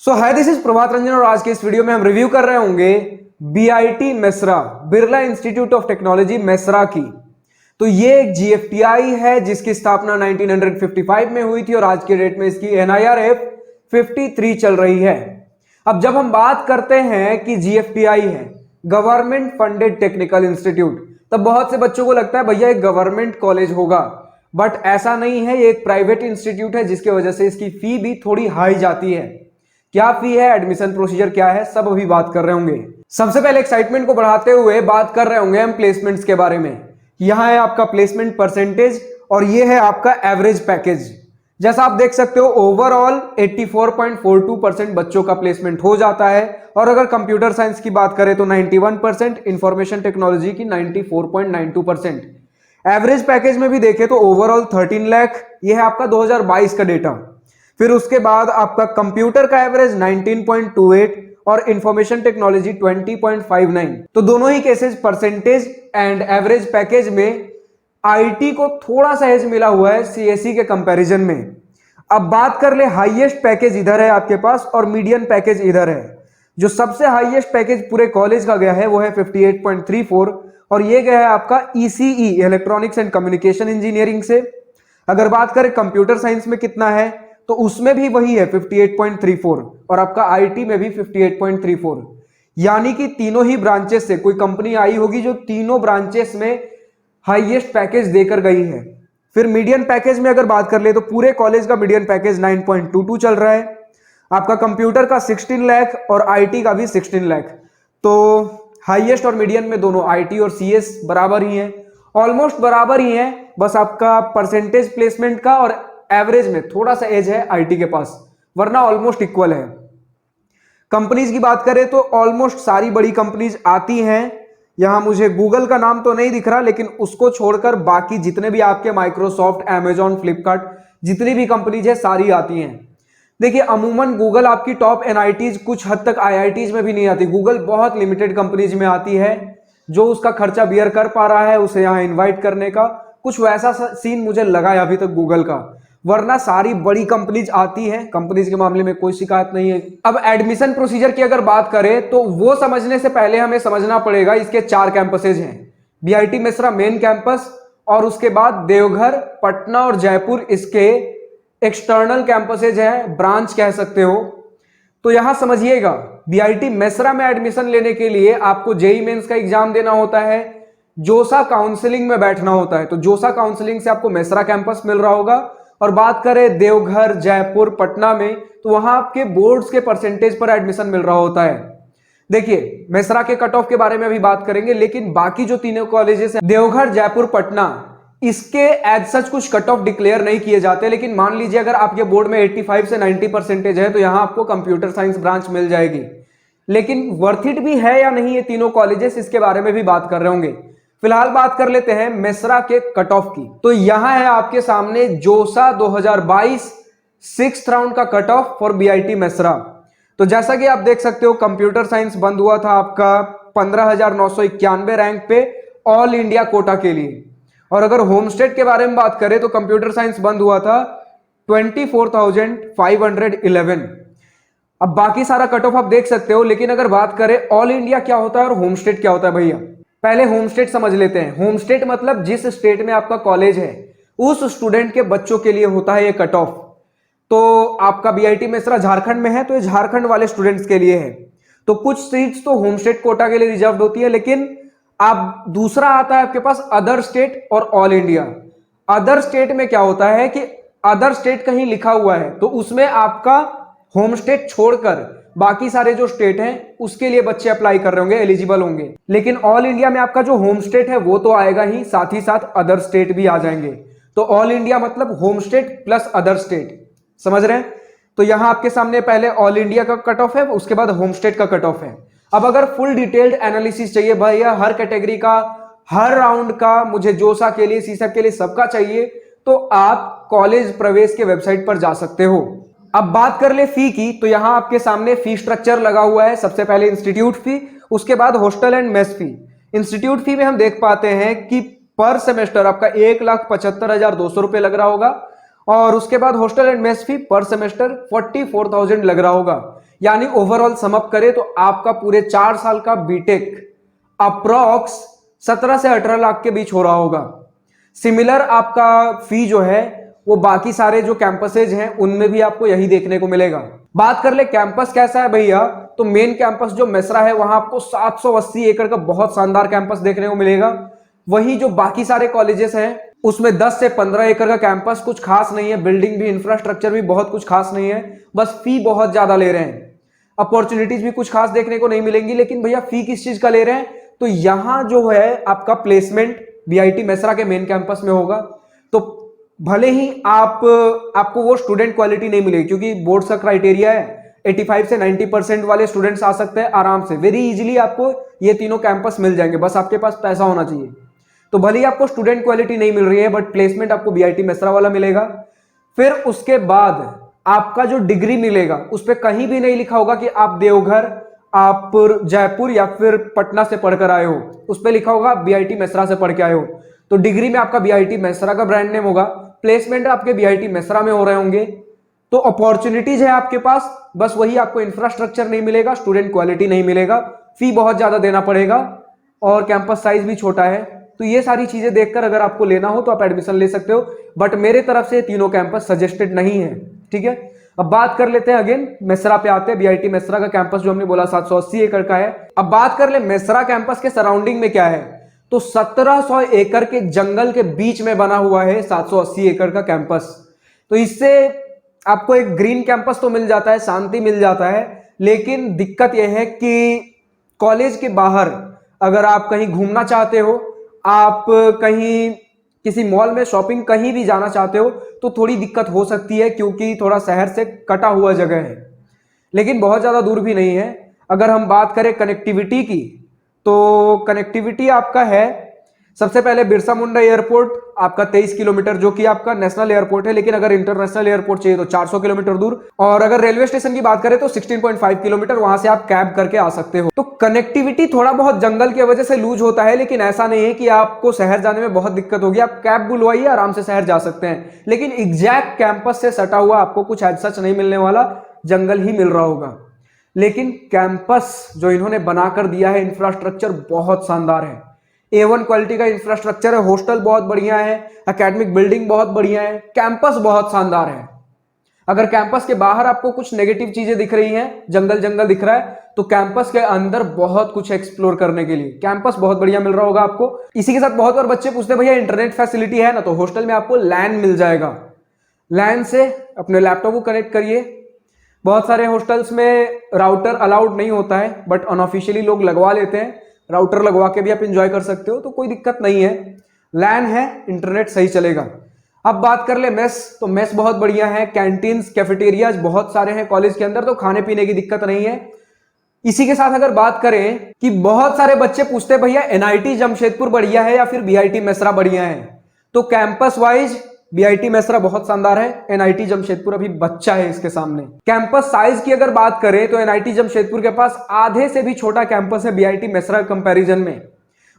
Hi this is Prabhat Ranjan और आज के इस वीडियो में हम रिव्यू कर रहे होंगे BIT Mesra, Birla institute of technology Mesra की। तो ये एक जीएफटीआई है जिसकी स्थापना 1955 में हुई थी और आज के डेट में इसकी एनआईआरएफ 53 चल रही है। अब जब हम बात करते हैं कि जीएफटीआई है गवर्नमेंट फंडेड टेक्निकल इंस्टीट्यूट, तब बहुत से बच्चों को लगता है भैया एक गवर्नमेंट कॉलेज होगा, बट ऐसा नहीं है। ये एक प्राइवेट इंस्टीट्यूट है जिसकी वजह से इसकी फी भी थोड़ी हाई जाती है। क्या फी है, एडमिशन प्रोसीजर क्या है, सब अभी बात कर रहे होंगे। सबसे पहले एक्साइटमेंट को बढ़ाते हुए बात कर रहे होंगे हम प्लेसमेंट्स के बारे में। यहां है आपका प्लेसमेंट परसेंटेज और ये है आपका एवरेज पैकेज। जैसा आप देख सकते हो ओवरऑल 84.42% बच्चों का प्लेसमेंट हो जाता है और अगर कंप्यूटर साइंस की बात करें तो 91%, इंफॉर्मेशन टेक्नोलॉजी की 94.92%। एवरेज पैकेज में भी देखें तो ओवरऑल 13 लाख, ये है आपका 2022 का डेटा। फिर उसके बाद आपका कंप्यूटर का एवरेज 19.28 और इंफॉर्मेशन टेक्नोलॉजी 20.59। तो दोनों ही cases percentage and average package में आईटी को थोड़ा सा एज मिला हुआ है सीएसई के कंपैरिजन में। अब बात कर ले हाईएस्ट पैकेज इधर है आपके पास और मीडियन पैकेज इधर है। जो सबसे हाईएस्ट पैकेज पूरे कॉलेज का गया है वो है 58.34 और ये गया है आपका ECE electronics and communication engineering से। अगर बात करें कंप्यूटर साइंस में कितना है तो उसमें भी वही है 58.34 और आपका आईटी में भी 58.34। यानी कि तीनों ही ब्रांचेस से कोई कंपनी आई होगी जो तीनों ब्रांचेस में हाईएस्ट पैकेज देकर गई है। फिर मीडियन पैकेज में अगर बात कर ले तो पूरे कॉलेज का मीडियन पैकेज 9.22 चल रहा है। आपका कंप्यूटर का 16 लाख और आईटी का भी 16 लाख। तो हाईएस्ट और मीडियन में दोनों आईटी और सीएस बराबर ही हैं, ऑलमोस्ट बराबर ही हैं। बस आपका परसेंटेज प्लेसमेंट का और एवरेज में थोड़ा सा एज है आईटी के पास, वरना ऑलमोस्ट इक्वल है। कंपनीज की बात करें तो ऑलमोस्ट सारी बड़ी कंपनीज आती हैं। यहां मुझे गूगल का नाम तो नहीं दिख रहा, लेकिन उसको छोड़कर बाकी जितने भी आपके माइक्रोसॉफ्ट, अमेजॉन, फ्लिपकार्ट, जितनी भी कंपनीज है सारी आती हैं। देखिए अमूमन गूगल आपकी टॉप एनआईटीज, कुछ हद तक आईआईटीज में भी नहीं आती। गूगल बहुत लिमिटेड कंपनीज में आती है। जो उसका खर्चा बियर कर पा रहा है उसे यहाँ इन्वाइट करने का कुछ वैसा सीन मुझे लगा है अभी तक गूगल का, वरना सारी बड़ी कंपनीज आती हैं। कंपनीज के मामले में कोई शिकायत नहीं है। अब एडमिशन प्रोसीजर की अगर बात करें तो वो समझने से पहले हमें समझना पड़ेगा इसके 4 कैंपसेज हैं। बीआईटी मेसरा मेन कैंपस और उसके बाद देवघर, पटना और जयपुर इसके एक्सटर्नल कैंपसेज हैं, ब्रांच कह सकते हो। तो यहां समझिएगा बीआईटी मेसरा में एडमिशन लेने के लिए आपको जेईई मेंस का एग्जाम देना होता है, जोसा काउंसलिंग में बैठना होता है। तो जोसा काउंसलिंग से आपको मेसरा कैंपस मिल रहा होगा। और बात करें देवघर, जयपुर, पटना में तो वहां आपके बोर्ड्स के परसेंटेज पर एडमिशन मिल रहा होता है। देखिए मेसरा के कट ऑफ के बारे में भी बात करेंगे, लेकिन बाकी जो तीनों कॉलेजेस हैं देवघर, जयपुर, पटना, इसके एज सच कुछ कट ऑफ डिक्लेयर नहीं किए जाते। लेकिन मान लीजिए अगर आपके बोर्ड में 85 से 90 परसेंटेज है तो यहां आपको कंप्यूटर साइंस ब्रांच मिल जाएगी। लेकिन वर्थ इट भी है या नहीं ये तीनों कॉलेजेस, इसके बारे में भी बात कर रहे होंगे। फिलहाल बात कर लेते हैं मेसरा के कट ऑफ की। तो यहां है आपके सामने जोसा 2022 6th राउंड का cut off for BIT Mesra. तो जैसा कि आप देख सकते हो कंप्यूटर साइंस बंद हुआ था आपका 15,991 रैंक पे ऑल इंडिया कोटा के लिए। और अगर होम स्टेट के बारे में बात करें तो कंप्यूटर साइंस बंद हुआ था 24,511। अब बाकी सारा कट ऑफ आप देख सकते हो, लेकिन अगर बात करें ऑल इंडिया क्या होता है और होम स्टेट क्या होता है भैया, पहले होम स्टेट समझ लेते हैं। होम स्टेट मतलब जिस स्टेट में आपका कॉलेज है उस स्टूडेंट के बच्चों के लिए होता है ये कट ऑफ। तो आपका बीआईटी मेसरा झारखंड में है तो ये झारखंड वाले स्टूडेंट्स के लिए है। तो कुछ सीट्स तो होम स्टेट कोटा के लिए रिजर्व होती है, लेकिन आप दूसरा आता है आपके पास अदर स्टेट और ऑल इंडिया। अदर स्टेट में क्या होता है कि अदर स्टेट कहीं लिखा हुआ है तो उसमें आपका होम स्टेट छोड़कर बाकी सारे जो स्टेट हैं उसके लिए बच्चे अप्लाई कर रहे होंगे, एलिजिबल होंगे। लेकिन ऑल इंडिया में आपका जो होम स्टेट है वो तो आएगा ही, साथ ही साथ अदर स्टेट भी आ जाएंगे। तो ऑल इंडिया मतलब home state plus other state, समझ रहे हैं। तो यहां आपके सामने पहले ऑल इंडिया का कट ऑफ है, उसके बाद होम स्टेट का कट ऑफ है। अब अगर फुल डिटेल्ड एनालिसिस चाहिए भैया हर कैटेगरी का, हर राउंड का, मुझे जोसा के लिए, सीसैट के लिए सबका चाहिए, तो आप कॉलेज प्रवेश के वेबसाइट पर जा सकते हो। अब बात कर ले फी की, तो यहां आपके सामने फी स्ट्रक्चर लगा हुआ है। सबसे पहले इंस्टीट्यूट फी, उसके बाद hostel and mess fee. Institute fee में हम देख पाते हैं कि पर सेमेस्टर आपका 1,75,200 रुपए लग रहा होगा और उसके बाद हॉस्टल एंड मेस फी पर सेमेस्टर 44,000 लग रहा होगा। यानी ओवरऑल समअप करें तो आपका पूरे 4 साल का बीटेक अप्रॉक्स 17 से 18 लाख के बीच हो रहा होगा। सिमिलर आपका फी जो है वो बाकी सारे जो कैंपसेज हैं उनमें भी आपको यही देखने को मिलेगा। बात कर ले कैंपस कैसा है भैया, तो मेन कैंपस जो मेसरा है वहां आपको 780 एकड़ का बहुत शानदार कैंपस देखने को मिलेगा। वही जो बाकी सारे कॉलेजेस हैं उसमें 10 से 15 एकड़ का कैंपस, कुछ खास नहीं है, बिल्डिंग भी इंफ्रास्ट्रक्चर भी बहुत कुछ खास नहीं है, बस फी बहुत ज्यादा ले रहे हैं। अपॉर्चुनिटीज भी कुछ खास देखने को नहीं मिलेंगी, लेकिन भैया फी किस चीज का ले रहे हैं, तो यहां जो है आपका प्लेसमेंट बीआईटी मेसरा के मेन कैंपस में होगा। तो भले ही आपको वो स्टूडेंट क्वालिटी नहीं मिलेगी, क्योंकि बोर्ड का क्राइटेरिया है 85 से 90% वाले स्टूडेंट्स आ सकते हैं आराम से, वेरी इजीली आपको ये तीनों कैंपस मिल जाएंगे, बस आपके पास पैसा होना चाहिए। तो भले ही आपको स्टूडेंट क्वालिटी नहीं मिल रही है, बट प्लेसमेंट आपको बीआईटी मेसरा वाला मिलेगा। फिर उसके बाद आपका जो डिग्री मिलेगा उस पर कहीं भी नहीं लिखा होगा कि आप देवघर, आप जयपुर या फिर पटना से पढ़कर आए हो, उस पर लिखा होगा बीआईटी मेसरा से पढ़ के आए हो। तो डिग्री में आपका बीआईटी मेसरा का ब्रांड नेम होगा, प्लेसमेंट आपके बीआईटी मेसरा में हो रहे होंगे। तो अपॉर्चुनिटीज है आपके पास, बस वही आपको इंफ्रास्ट्रक्चर नहीं मिलेगा, स्टूडेंट क्वालिटी नहीं मिलेगा, फी बहुत ज्यादा देना पड़ेगा और कैंपस साइज भी छोटा है। तो ये सारी चीजें देखकर अगर आपको लेना हो तो आप एडमिशन ले सकते हो, बट मेरे तरफ से तीनों कैंपस सजेस्टेड नहीं है। ठीक है, अब बात कर लेते हैं अगेन मेसरा पे आते हैं। बीआईटी मेसरा का कैंपस जो हमने बोला 780 एकड़ का है। अब बात कर ले मेसरा कैंपस के सराउंडिंग में क्या है, तो 1700 एकड़ के जंगल के बीच में बना हुआ है 780 एकड़ का कैंपस। तो इससे आपको एक ग्रीन कैंपस तो मिल जाता है, शांति मिल जाता है, लेकिन दिक्कत यह है कि कॉलेज के बाहर अगर आप कहीं घूमना चाहते हो, आप कहीं किसी मॉल में शॉपिंग कहीं भी जाना चाहते हो तो थोड़ी दिक्कत हो सकती है, क्योंकि थोड़ा शहर से कटा हुआ जगह है, लेकिन बहुत ज़्यादा दूर भी नहीं है। अगर हम बात करें कनेक्टिविटी की, तो कनेक्टिविटी आपका है सबसे पहले बिरसा मुंडा एयरपोर्ट आपका 23 किलोमीटर, जो कि आपका नेशनल एयरपोर्ट है, लेकिन अगर इंटरनेशनल एयरपोर्ट चाहिए तो 400 किलोमीटर दूर। और अगर रेलवे स्टेशन की बात करें तो 16.5 किलोमीटर, वहां से आप कैब करके आ सकते हो। तो कनेक्टिविटी थोड़ा बहुत जंगल की वजह से लूज होता है, लेकिन ऐसा नहीं है कि आपको शहर जाने में बहुत दिक्कत होगी, आप कैब बुलवाइए आराम से शहर जा सकते हैं। लेकिन एग्जैक्ट कैंपस से सटा हुआ आपको कुछ ऐसा सच नहीं मिलने वाला, जंगल ही मिल रहा होगा। लेकिन कैंपस जो इन्होंने बनाकर दिया है, इंफ्रास्ट्रक्चर बहुत शानदार है, A1 क्वालिटी का इंफ्रास्ट्रक्चर है, हॉस्टल बहुत बढ़िया है, एकेडमिक बिल्डिंग बहुत बढ़िया है, कैंपस बहुत शानदार है। अगर कैंपस के बाहर आपको कुछ नेगेटिव चीजें दिख रही हैं, जंगल जंगल दिख रहा है, तो कैंपस के अंदर बहुत कुछ एक्सप्लोर करने के लिए कैंपस बहुत बढ़िया मिल रहा होगा आपको। इसी के साथ बहुत बार बच्चे पूछते हैं भैया इंटरनेट फैसिलिटी है ना, तो हॉस्टल में आपको लैन मिल जाएगा, लैन से अपने लैपटॉप को कनेक्ट करिए। बहुत सारे हॉस्टल्स में राउटर अलाउड नहीं होता है, बट अनऑफिशियली लोग लगवा लेते हैं, राउटर लगवा के भी आप एंजॉय कर सकते हो, तो कोई दिक्कत नहीं है, लैन है, इंटरनेट सही चलेगा। अब बात कर ले मेस, तो मेस बहुत बढ़िया है, कैंटीन्स कैफेटेरियाज बहुत सारे हैं कॉलेज के अंदर, तो खाने पीने की दिक्कत नहीं है। इसी के साथ अगर बात करें कि बहुत सारे बच्चे पूछते हैं भैया एनआईटी जमशेदपुर बढ़िया है या फिर बीआईटी मेसरा बढ़िया है, तो कैंपस वाइज बीआईटी मेसरा बहुत शानदार है, एनआईटी जमशेदपुर अभी बच्चा है इसके सामने। कैंपस साइज की अगर बात करें तो एनआईटी जमशेदपुर के पास आधे से भी छोटा कैंपस है बीआईटी मेसरा कंपैरिजन में।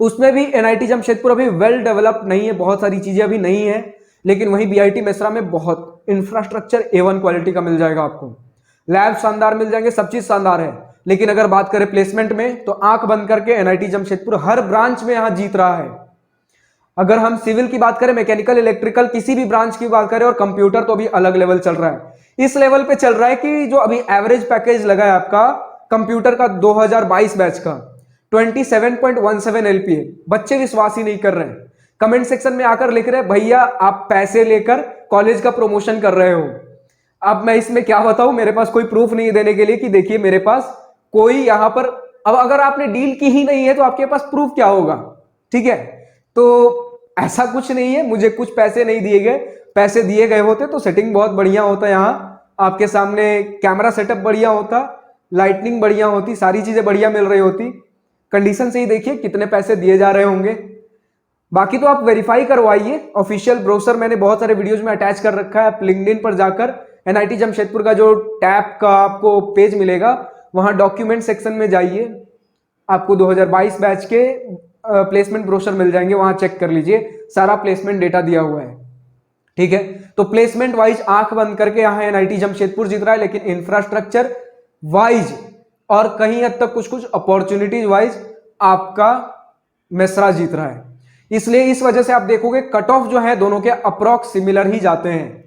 उसमें भी एनआईटी जमशेदपुर अभी वेल डेवलप्ड नहीं है, बहुत सारी चीजें अभी नहीं है, लेकिन वहीं बीआईटी मेसरा में बहुत इंफ्रास्ट्रक्चर A1 क्वालिटी का मिल जाएगा आपको, लैब शानदार मिल जाएंगे, सब चीज शानदार है। लेकिन अगर बात करें प्लेसमेंट में, तो आंख बंद करके एनआईटी जमशेदपुर हर ब्रांच में यहां जीत रहा है। अगर हम सिविल की बात करें, मैकेनिकल, इलेक्ट्रिकल, किसी भी ब्रांच की बात करें, और कंप्यूटर तो अभी अलग लेवल चल रहा है। इस लेवल पे चल रहा है कि जो अभी एवरेज पैकेज लगा है आपका कंप्यूटर का 2022 बैच का 27.17 LPA, बच्चे विश्वास ही नहीं कर रहे हैं। कमेंट सेक्शन में आकर लिख रहे हैं भैया आप पैसे लेकर कॉलेज का प्रमोशन कर रहे हो। अब मैं इसमें क्या बताऊं, मेरे पास कोई प्रूफ नहीं है देने के लिए कि देखिए मेरे पास कोई यहां पर, अब अगर आपने डील की ही नहीं है तो आपके पास प्रूफ क्या होगा। ठीक है, तो ऐसा कुछ नहीं है, मुझे कुछ पैसे नहीं दिए गए, पैसे दिए गए होते तो सेटिंग बहुत बढ़िया होता, यहाँ आपके सामने कैमरा सेटअप बढ़िया होता, लाइटनिंग बढ़िया होती, सारी चीजें बढ़िया मिल रही होती। कंडीशन से ही देखिए कितने पैसे दिए जा रहे होंगे। बाकी तो आप वेरीफाई करवाइए, ऑफिशियल ब्रोशर मैंने बहुत सारे वीडियोज में अटैच कर रखा है, आप लिंक्डइन पर जाकर एनआईटी जमशेदपुर का जो टैब का आपको पेज मिलेगा, वहां डॉक्यूमेंट सेक्शन में जाइए, आपको 2022 बैच के प्लेसमेंट ब्रोशर मिल जाएंगे, वहां चेक कर लीजिए, सारा प्लेसमेंट डेटा दिया हुआ है। ठीक है, तो प्लेसमेंट वाइज आंख बंद करके यहाँ एनआईटी जमशेदपुर जीत रहा है, लेकिन इंफ्रास्ट्रक्चर वाइज और कहीं हद तक कुछ कुछ अपॉर्चुनिटीज वाइज आपका मेसरा जीत रहा है। इसलिए इस वजह से आप देखोगे कट ऑफ जो है दोनों के अप्रॉक्स सिमिलर ही जाते हैं।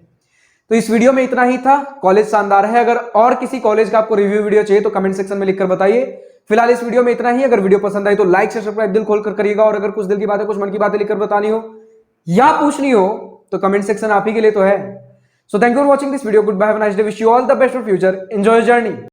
तो इस वीडियो में इतना ही था। कॉलेज शानदार है। अगर और किसी कॉलेज का आपको रिव्यू वीडियो चाहिए तो कमेंट सेक्शन में लिखकर बताइए। फिलहाल इस वीडियो में इतना ही। अगर वीडियो पसंद आई तो लाइक से सब्सक्राइब दिल खोलकर करिएगा, और अगर कुछ दिल की बातें कुछ मन की बातें लिखकर बतानी हो या पूछनी हो तो कमेंट सेक्शन आप ही के लिए तो है। So thank you for watching this video. Good bye, have a nice day, wish you all the best for future, enjoy journey.